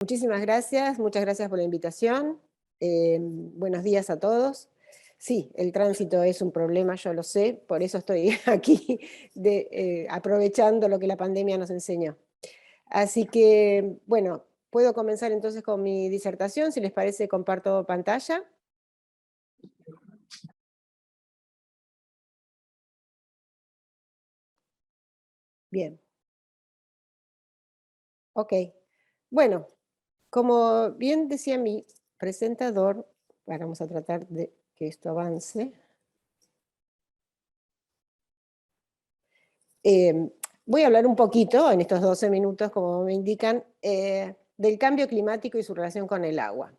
Muchísimas gracias, muchas gracias por la invitación. Buenos días a todos. Sí, el tránsito es un problema, yo lo sé, por eso estoy aquí aprovechando lo que la pandemia nos enseñó. Así que, bueno, puedo comenzar entonces con mi disertación, si les parece comparto pantalla. Bien, ok. Bueno, como bien decía mi presentador, vamos a tratar de que esto avance. Eh, Voy a hablar un poquito, en estos 12 minutos, como me indican, del cambio climático y su relación con el agua.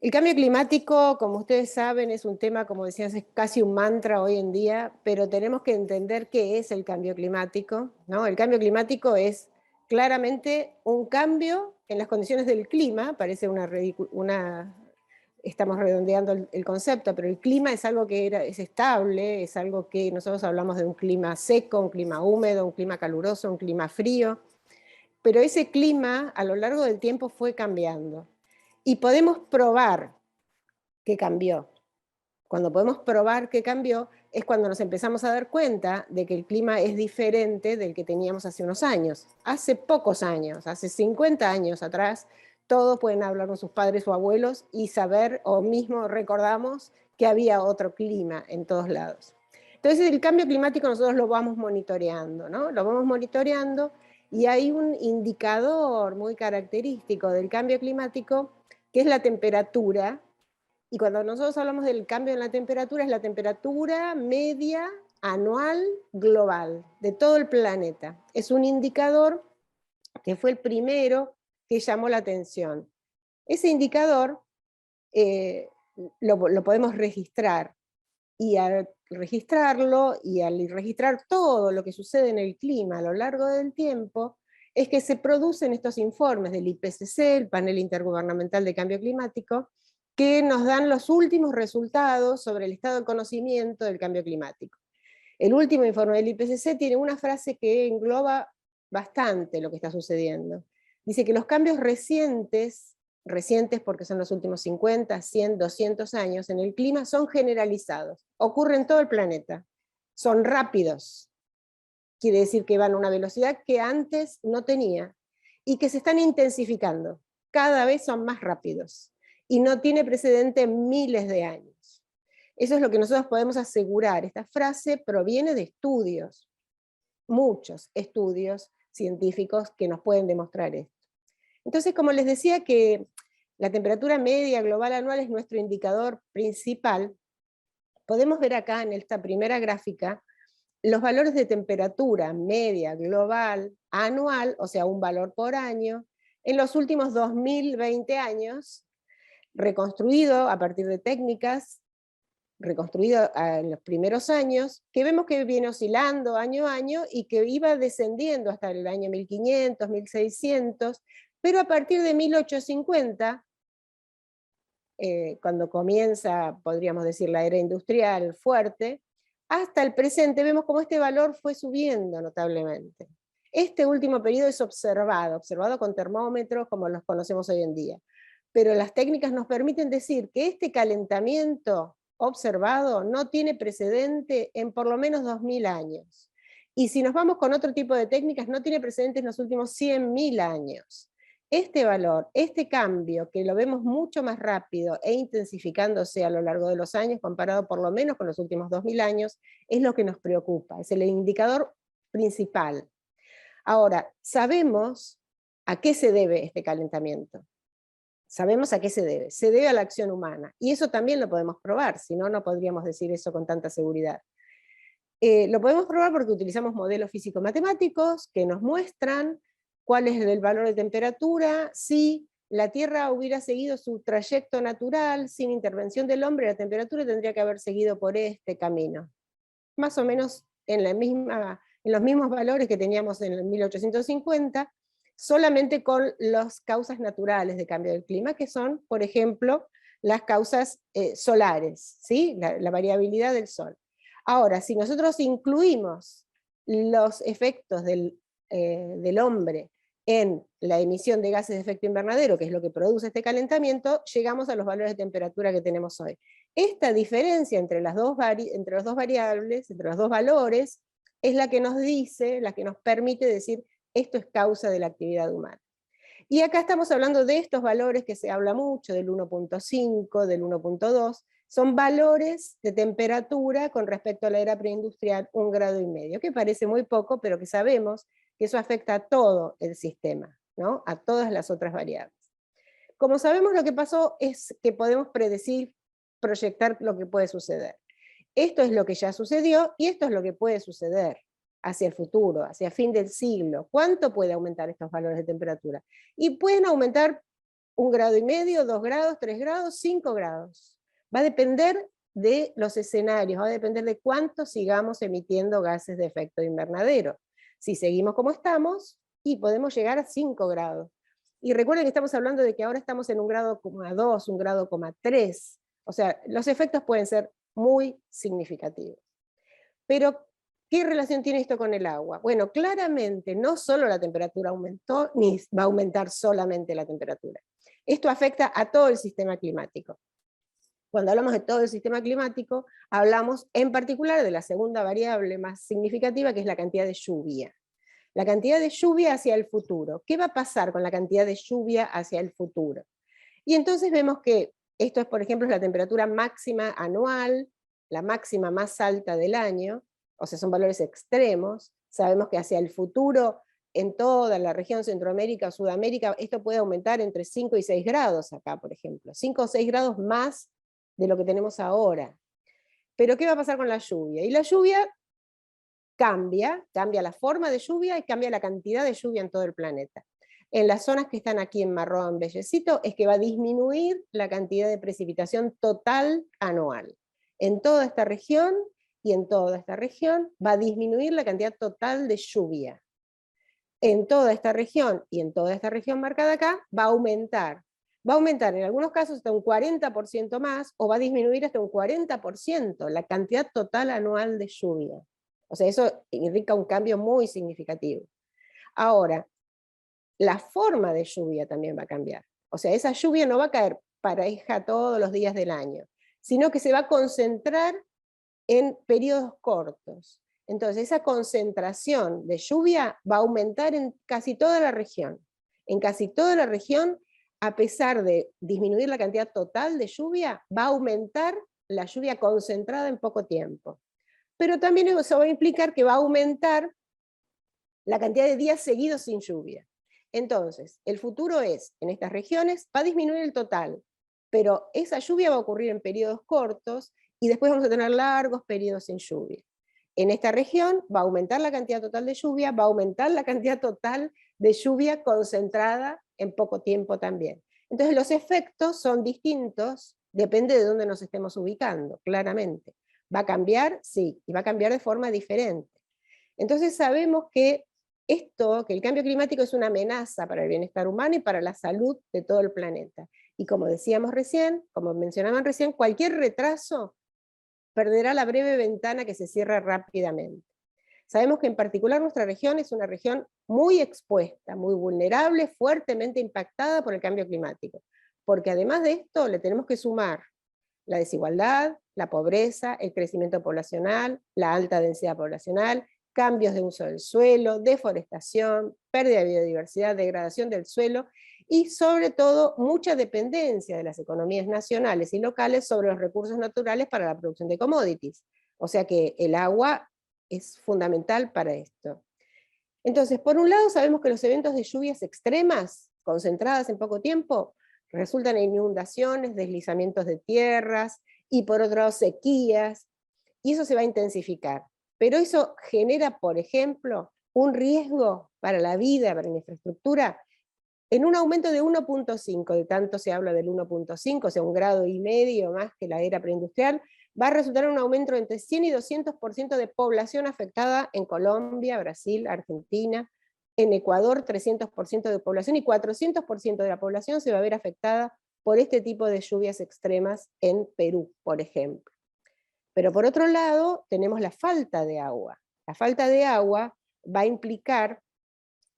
El cambio climático, como ustedes saben, es un tema, como decías, es casi un mantra hoy en día, pero tenemos que entender qué es el cambio climático, ¿no? El cambio climático es claramente un cambio en las condiciones del clima, parece estamos redondeando el concepto, pero el clima es algo que es estable, es algo que nosotros hablamos de un clima seco, un clima húmedo, un clima caluroso, un clima frío, pero ese clima a lo largo del tiempo fue cambiando. Y podemos probar que cambió. Cuando podemos probar que cambió es cuando nos empezamos a dar cuenta de que el clima es diferente del que teníamos hace unos años. Hace pocos años, hace 50 años atrás, todos pueden hablar con sus padres o abuelos y saber, o mismo recordamos, que había otro clima en todos lados. Entonces el cambio climático nosotros lo vamos monitoreando, ¿no? Lo vamos monitoreando y hay un indicador muy característico del cambio climático que es la temperatura. Y cuando nosotros hablamos del cambio en la temperatura, es la temperatura media anual global de todo el planeta. Es un indicador que fue el primero que llamó la atención. Ese indicador lo podemos registrar, y al registrarlo y al registrar todo lo que sucede en el clima a lo largo del tiempo, es que se producen estos informes del IPCC, el Panel Intergubernamental de Cambio Climático, que nos dan los últimos resultados sobre el estado de conocimiento del cambio climático. El último informe del IPCC tiene una frase que engloba bastante lo que está sucediendo. Dice que los cambios recientes porque son los últimos 50, 100, 200 años, en el clima son generalizados, ocurren en todo el planeta, son rápidos, quiere decir que van a una velocidad que antes no tenía, y que se están intensificando, cada vez son más rápidos, y no tiene precedente en miles de años. Eso es lo que nosotros podemos asegurar. Esta frase proviene de estudios, muchos estudios científicos que nos pueden demostrar esto. Entonces, como les decía que la temperatura media global anual es nuestro indicador principal, podemos ver acá en esta primera gráfica los valores de temperatura media global anual, o sea, un valor por año, en los últimos 2020 años, reconstruido a partir de técnicas, reconstruido en los primeros años, que vemos que viene oscilando año a año y que iba descendiendo hasta el año 1500, 1600, pero a partir de 1850, cuando comienza, podríamos decir, la era industrial fuerte, hasta el presente vemos cómo este valor fue subiendo notablemente. Este último periodo es observado con termómetros como los conocemos hoy en día, pero las técnicas nos permiten decir que este calentamiento observado no tiene precedente en por lo menos 2000 años. Y si nos vamos con otro tipo de técnicas, no tiene precedentes en los últimos 100.000 años. Este valor, este cambio, que lo vemos mucho más rápido e intensificándose a lo largo de los años, comparado por lo menos con los últimos 2000 años, es lo que nos preocupa, es el indicador principal. Ahora, sabemos a qué se debe este calentamiento. Sabemos a qué se debe a la acción humana, y eso también lo podemos probar, si no, no podríamos decir eso con tanta seguridad. Lo podemos probar porque utilizamos modelos físico-matemáticos que nos muestran cuál es el valor de temperatura, si la Tierra hubiera seguido su trayecto natural, sin intervención del hombre, la temperatura tendría que haber seguido por este camino. Más o menos en los mismos valores que teníamos en el 1850, solamente con las causas naturales de cambio del clima, que son, por ejemplo, las causas solares, ¿sí? La variabilidad del sol. Ahora, si nosotros incluimos los efectos del hombre en la emisión de gases de efecto invernadero, que es lo que produce este calentamiento, llegamos a los valores de temperatura que tenemos hoy. Esta diferencia entre las dos variables, entre los dos valores, es la que nos dice, la que nos permite decir esto es causa de la actividad humana. Y acá estamos hablando de estos valores que se habla mucho, del 1.5, del 1.2, son valores de temperatura con respecto a la era preindustrial, 1,5 grados, que parece muy poco, pero que sabemos que eso afecta a todo el sistema, ¿no? A todas las otras variables. Como sabemos, lo que pasó es que podemos predecir, proyectar lo que puede suceder. Esto es lo que ya sucedió y esto es lo que puede suceder hacia el futuro, hacia fin del siglo. ¿Cuánto puede aumentar estos valores de temperatura? Y pueden aumentar 1,5 grados, 2 grados, 3 grados, 5 grados. Va a depender de los escenarios, va a depender de cuánto sigamos emitiendo gases de efecto invernadero. Si seguimos como estamos, y podemos llegar a 5 grados. Y recuerden que estamos hablando de que ahora estamos en 1,2 grados, 1,3 grados. O sea, los efectos pueden ser muy significativos. Pero, ¿qué relación tiene esto con el agua? Bueno, claramente no solo la temperatura aumentó, ni va a aumentar solamente la temperatura. Esto afecta a todo el sistema climático. Cuando hablamos de todo el sistema climático, hablamos en particular de la segunda variable más significativa, que es la cantidad de lluvia. La cantidad de lluvia hacia el futuro. ¿Qué va a pasar con la cantidad de lluvia hacia el futuro? Y entonces vemos que esto es, por ejemplo, la temperatura máxima anual, la máxima más alta del año, o sea, son valores extremos. Sabemos que hacia el futuro, en toda la región Centroamérica o Sudamérica, esto puede aumentar entre 5 y 6 grados acá, por ejemplo. 5 o 6 grados más de lo que tenemos ahora. Pero ¿qué va a pasar con la lluvia? Y la lluvia cambia la forma de lluvia y cambia la cantidad de lluvia en todo el planeta. En las zonas que están aquí en marrón bellecito es que va a disminuir la cantidad de precipitación total anual. En toda esta región y en toda esta región va a disminuir la cantidad total de lluvia. En toda esta región y en toda esta región marcada acá va a aumentar. Va a aumentar en algunos casos hasta un 40% más, o va a disminuir hasta un 40% la cantidad total anual de lluvia. O sea, eso indica un cambio muy significativo. Ahora, la forma de lluvia también va a cambiar. O sea, esa lluvia no va a caer pareja todos los días del año, sino que se va a concentrar en periodos cortos. Entonces, esa concentración de lluvia va a aumentar en casi toda la región. En casi toda la región, a pesar de disminuir la cantidad total de lluvia, va a aumentar la lluvia concentrada en poco tiempo. Pero también eso va a implicar que va a aumentar la cantidad de días seguidos sin lluvia. Entonces, el futuro es, en estas regiones, va a disminuir el total, pero esa lluvia va a ocurrir en periodos cortos y después vamos a tener largos periodos sin lluvia. En esta región va a aumentar la cantidad total de lluvia, va a aumentar la cantidad total de lluvia concentrada en poco tiempo también. Entonces los efectos son distintos, depende de dónde nos estemos ubicando, claramente. ¿Va a cambiar? Sí, y va a cambiar de forma diferente. Entonces sabemos que que el cambio climático es una amenaza para el bienestar humano y para la salud de todo el planeta. Y como decíamos recién, como mencionaban recién, cualquier retraso perderá la breve ventana que se cierra rápidamente. Sabemos que en particular nuestra región es una región muy expuesta, muy vulnerable, fuertemente impactada por el cambio climático, porque además de esto le tenemos que sumar la desigualdad, la pobreza, el crecimiento poblacional, la alta densidad poblacional, cambios de uso del suelo, deforestación, pérdida de biodiversidad, degradación del suelo, y sobre todo mucha dependencia de las economías nacionales y locales sobre los recursos naturales para la producción de commodities. O sea que el agua es fundamental para esto. Entonces, por un lado sabemos que los eventos de lluvias extremas, concentradas en poco tiempo, resultan en inundaciones, deslizamientos de tierras, y por otro lado sequías, y eso se va a intensificar. Pero eso genera, por ejemplo, un riesgo para la vida, para la infraestructura, en un aumento de 1.5, de tanto se habla del 1.5, o sea, 1,5 grados más que la era preindustrial, va a resultar en un aumento de entre 100 y 200% de población afectada en Colombia, Brasil, Argentina, en Ecuador 300% de población, y 400% de la población se va a ver afectada por este tipo de lluvias extremas en Perú, por ejemplo. Pero por otro lado, tenemos la falta de agua. La falta de agua va a implicar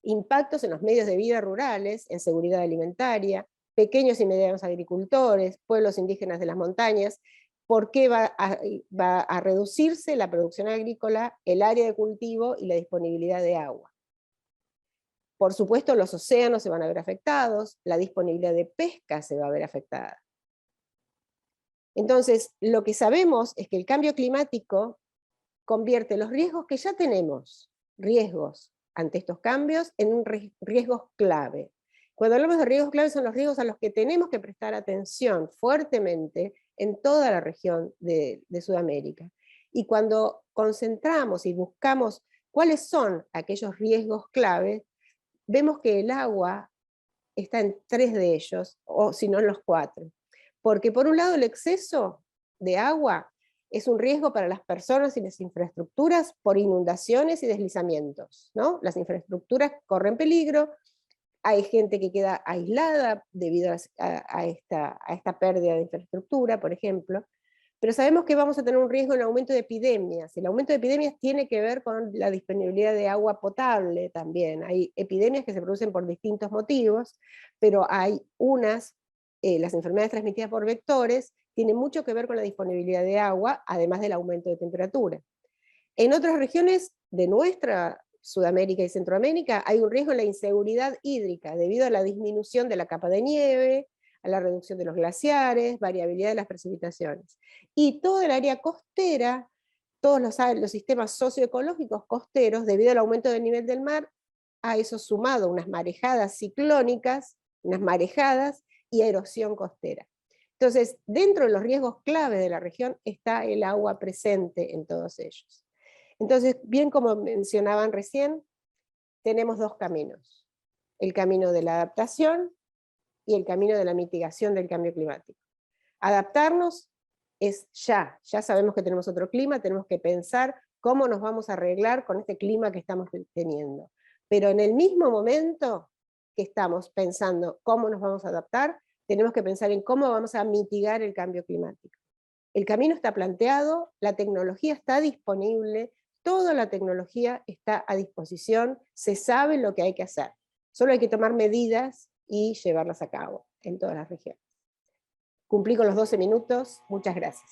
impactos en los medios de vida rurales, en seguridad alimentaria, pequeños y medianos agricultores, pueblos indígenas de las montañas. ¿Por qué va a reducirse la producción agrícola, el área de cultivo y la disponibilidad de agua? Por supuesto, los océanos se van a ver afectados, la disponibilidad de pesca se va a ver afectada. Entonces, lo que sabemos es que el cambio climático convierte los riesgos que ya tenemos, riesgos ante estos cambios, en riesgos clave. Cuando hablamos de riesgos clave, son los riesgos a los que tenemos que prestar atención fuertemente en toda la región de Sudamérica. Y cuando concentramos y buscamos cuáles son aquellos riesgos clave, vemos que el agua está en 3 de ellos, o si no en los 4. Porque por un lado el exceso de agua es un riesgo para las personas y las infraestructuras por inundaciones y deslizamientos, ¿no? Las infraestructuras corren peligro, hay gente que queda aislada debido a esta pérdida de infraestructura, por ejemplo, pero sabemos que vamos a tener un riesgo en aumento de epidemias. El aumento de epidemias tiene que ver con la disponibilidad de agua potable también. Hay epidemias que se producen por distintos motivos, pero hay unas, las enfermedades transmitidas por vectores, tienen mucho que ver con la disponibilidad de agua, además del aumento de temperatura. En otras regiones de nuestra Sudamérica y Centroamérica hay un riesgo en la inseguridad hídrica debido a la disminución de la capa de nieve, a la reducción de los glaciares, variabilidad de las precipitaciones. Y todo el área costera, todos los sistemas socioecológicos costeros, debido al aumento del nivel del mar, a eso sumado unas marejadas ciclónicas, unas marejadas y erosión costera. Entonces, dentro de los riesgos clave de la región está el agua presente en todos ellos. Entonces, bien como mencionaban recién, tenemos 2 caminos. El camino de la adaptación y el camino de la mitigación del cambio climático. Adaptarnos es ya sabemos que tenemos otro clima, tenemos que pensar cómo nos vamos a arreglar con este clima que estamos teniendo. Pero en el mismo momento que estamos pensando cómo nos vamos a adaptar, tenemos que pensar en cómo vamos a mitigar el cambio climático. El camino está planteado, la tecnología está disponible, toda la tecnología está a disposición, se sabe lo que hay que hacer. Solo hay que tomar medidas y llevarlas a cabo en todas las regiones. Cumplí con los 12 minutos, muchas gracias.